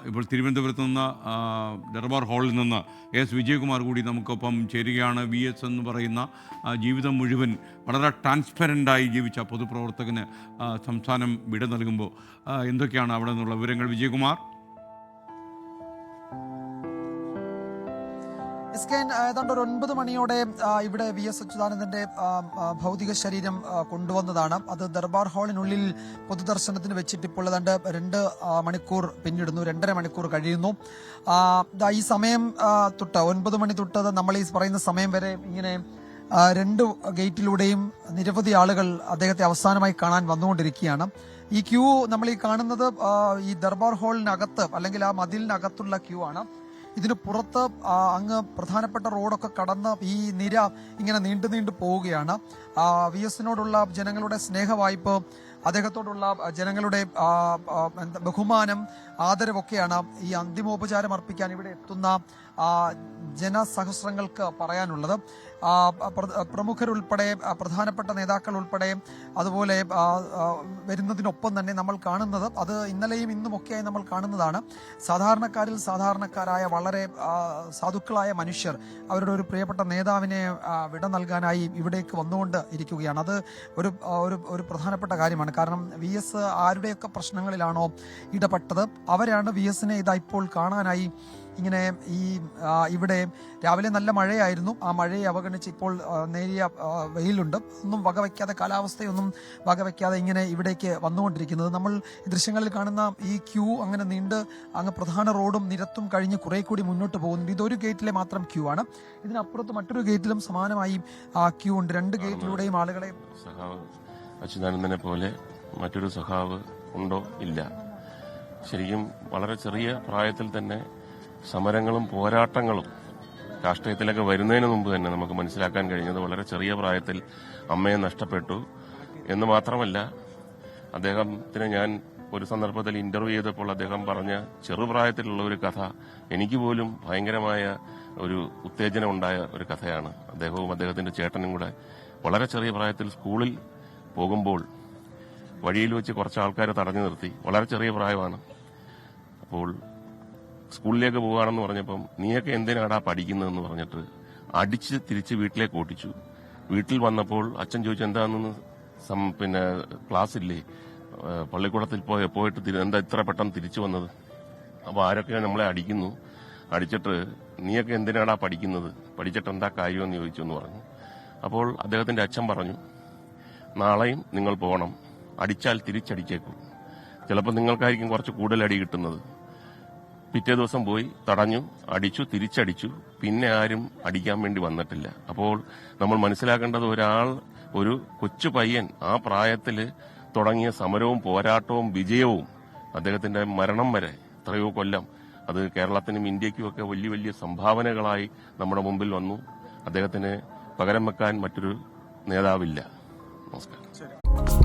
ഇപ്പോൾ തിരുവനന്തപുരത്ത് നിന്ന് ദർബാർ ഹാളിൽ നിന്ന് എസ് വിജയകുമാർ കൂടി നമുക്കൊപ്പം ചേരുകയാണ്. VS എന്ന് പറയുന്ന ജീവിതം മുഴുവൻ വളരെ ട്രാൻസ്പെറൻ്റായി ജീവിച്ച പൊതുപ്രവർത്തകന് സംസ്ഥാനം വിട നൽകുമ്പോൾ എന്തൊക്കെയാണ് അവിടെ നിന്നുള്ള വിവരങ്ങൾ? വിജയകുമാർ. ഏതാണ്ട് ഒരു 9 മണിയോടെ ഇവിടെ VS അച്യുതാനന്ദന്റെ ഭൗതിക ശരീരം കൊണ്ടുവന്നതാണ്. അത് ദർബാർ ഹാളിനുള്ളിൽ പൊതുദർശനത്തിന് വെച്ചിട്ട് ഇപ്പോൾ ഏതാണ്ട് 2 മണിക്കൂർ പിന്നിടുന്നു, 2.5 മണിക്കൂർ കഴിയുന്നു. ഈ സമയം തൊട്ട് 9 മണി തൊട്ട് നമ്മൾ ഈ പറയുന്ന സമയം വരെ ഇങ്ങനെ 2 ഗേറ്റിലൂടെയും നിരവധി ആളുകൾ അദ്ദേഹത്തെ അവസാനമായി കാണാൻ വന്നുകൊണ്ടിരിക്കുകയാണ്. ഈ ക്യൂ നമ്മൾ ഈ കാണുന്നത് ഈ ദർബാർ ഹാളിനകത്ത് അല്ലെങ്കിൽ ആ മതിലിനകത്തുള്ള ക്യൂ ആണ്. ഇതിന് പുറത്ത് അങ്ങ് പ്രധാനപ്പെട്ട റോഡൊക്കെ കടന്ന് ഈ നിര ഇങ്ങനെ നീണ്ടു പോവുകയാണ്. VSനോടുള്ള ജനങ്ങളുടെ സ്നേഹവായ്പ, അദ്ദേഹത്തോടുള്ള ജനങ്ങളുടെ ബഹുമാനം, ആദരവൊക്കെയാണ് ഈ അന്തിമോപചാരം അർപ്പിക്കാൻ ഇവിടെ എത്തുന്ന ജനസഹസ്രങ്ങൾക്ക് പറയാനുള്ളത്. പ്രമുഖരുൾപ്പെടെ പ്രധാനപ്പെട്ട നേതാക്കൾ ഉൾപ്പെടെ അതുപോലെ വരുന്നതിനൊപ്പം തന്നെ നമ്മൾ കാണുന്നത്, അത് ഇന്നലെയും ഇന്നുമൊക്കെയായി നമ്മൾ കാണുന്നതാണ്, സാധാരണക്കാരിൽ സാധാരണക്കാരായ വളരെ സാധുക്കളായ മനുഷ്യർ അവരുടെ ഒരു പ്രിയപ്പെട്ട നേതാവിനെ വിട നൽകാനായി ഇവിടേക്ക് വന്നുകൊണ്ട് ഇരിക്കുകയാണ്. അത് ഒരു പ്രധാനപ്പെട്ട കാര്യമാണ്. കാരണം VS ആരുടെയൊക്കെ പ്രശ്നങ്ങളിലാണോ ഇടപെട്ടത് അവരാണ് VSനെ ഇതാ ഇപ്പോൾ കാണാനായി ഇങ്ങനെ ഇവിടെ രാവിലെ നല്ല മഴയായിരുന്നു. ആ മഴയെ അവഗണിച്ച് ഇപ്പോൾ നേരിയ വെയിലുണ്ട്. ഒന്നും വകവയ്ക്കാതെ, കാലാവസ്ഥയൊന്നും വകവയ്ക്കാതെ ഇങ്ങനെ ഇവിടേക്ക് വന്നുകൊണ്ടിരിക്കുന്നത്. നമ്മൾ ദൃശ്യങ്ങളിൽ കാണുന്ന ഈ ക്യൂ അങ്ങനെ നീണ്ട് അങ്ങ് പ്രധാന റോഡും നിരത്തും കഴിഞ്ഞ് കുറെ കൂടി മുന്നോട്ട് പോകുന്നുണ്ട്. ഇതൊരു ഗേറ്റിലെ മാത്രം ക്യൂ ആണ്. ഇതിനപ്പുറത്ത് മറ്റൊരു ഗേറ്റിലും സമാനമായി ക്യൂ ഉണ്ട്. 2 ഗേറ്റിലൂടെയും ആളുകളെ അച്യുതാനന്ദനെ പോലെ മറ്റൊരു സഖാവ് ഉണ്ടോ? ഇല്ല. ശരിക്കും വളരെ ചെറിയ പ്രായത്തിൽ തന്നെ സമരങ്ങളും പോരാട്ടങ്ങളും രാഷ്ട്രീയത്തിലൊക്കെ വരുന്നതിന് മുമ്പ് തന്നെ നമുക്ക് മനസ്സിലാക്കാൻ കഴിഞ്ഞത് വളരെ ചെറിയ പ്രായത്തിൽ അമ്മയെ നഷ്ടപ്പെട്ടു എന്ന് മാത്രമല്ല, അദ്ദേഹത്തിന് ഞാൻ ഒരു സന്ദർഭത്തിൽ ഇന്റർവ്യൂ ചെയ്തപ്പോൾ അദ്ദേഹം പറഞ്ഞ ചെറുപ്രായത്തിലുള്ള ഒരു കഥ എനിക്ക് പോലും ഭയങ്കരമായ ഒരു ഉത്തേജനം ഉണ്ടായ ഒരു കഥയാണ്. അദ്ദേഹവും അദ്ദേഹത്തിന്റെ ചേട്ടനും കൂടെ വളരെ ചെറിയ പ്രായത്തിൽ സ്കൂളിൽ പോകുമ്പോൾ വഴിയിൽ വെച്ച് കുറച്ച് ആൾക്കാരെ തടഞ്ഞു നിർത്തി. വളരെ ചെറിയ പ്രായമാണ്. അപ്പോൾ സ്കൂളിലേക്ക് പോവുകയാണെന്ന് പറഞ്ഞപ്പം നീയൊക്കെ എന്തിനാടാ പഠിക്കുന്നതെന്ന് പറഞ്ഞിട്ട് അടിച്ച് തിരിച്ച് വീട്ടിലേക്ക് ഓട്ടിച്ചു. വീട്ടിൽ വന്നപ്പോൾ അച്ഛൻ ചോദിച്ചു, എന്താണെന്ന്, പിന്നെ ക്ലാസ് ഇല്ലേ, പള്ളിക്കൂടത്തിൽ പോയിട്ട് എന്താ ഇത്ര പെട്ടെന്ന് തിരിച്ചു വന്നത്? അപ്പോൾ ആരൊക്കെ നമ്മളെ അടിക്കുന്നു, അടിച്ചിട്ട് നീയൊക്കെ എന്തിനാടാ പഠിക്കുന്നത്, പഠിച്ചിട്ട് എന്താ കാര്യമെന്ന് ചോദിച്ചു എന്ന് പറഞ്ഞു. അപ്പോൾ അദ്ദേഹത്തിന്റെ അച്ഛൻ പറഞ്ഞു, നാളെയും നിങ്ങൾ പോകണം, അടിച്ചാൽ തിരിച്ചടിച്ചേക്കും, ചിലപ്പോൾ നിങ്ങൾക്കായിരിക്കും കുറച്ച് കൂടുതൽ അടി കിട്ടുന്നത്. പിറ്റേ ദിവസം പോയി തടഞ്ഞു, അടിച്ചു, തിരിച്ചടിച്ചു. പിന്നെ ആരും അടിക്കാൻ വേണ്ടി വന്നിട്ടില്ല. അപ്പോൾ നമ്മൾ മനസ്സിലാക്കേണ്ടത്, ഒരു കൊച്ചു പയ്യൻ ആ പ്രായത്തിൽ തുടങ്ങിയ സമരവും പോരാട്ടവും വിജയവും അദ്ദേഹത്തിന്റെ മരണം വരെ എത്രയോ കൊല്ലം അത് കേരളത്തിനും ഇന്ത്യയ്ക്കും ഒക്കെ വലിയ വലിയ സംഭാവനകളായി നമ്മുടെ മുമ്പിൽ വന്നു. അദ്ദേഹത്തിന് പകരം വെക്കാൻ മറ്റൊരു നേതാവില്ല. നമസ്കാരം.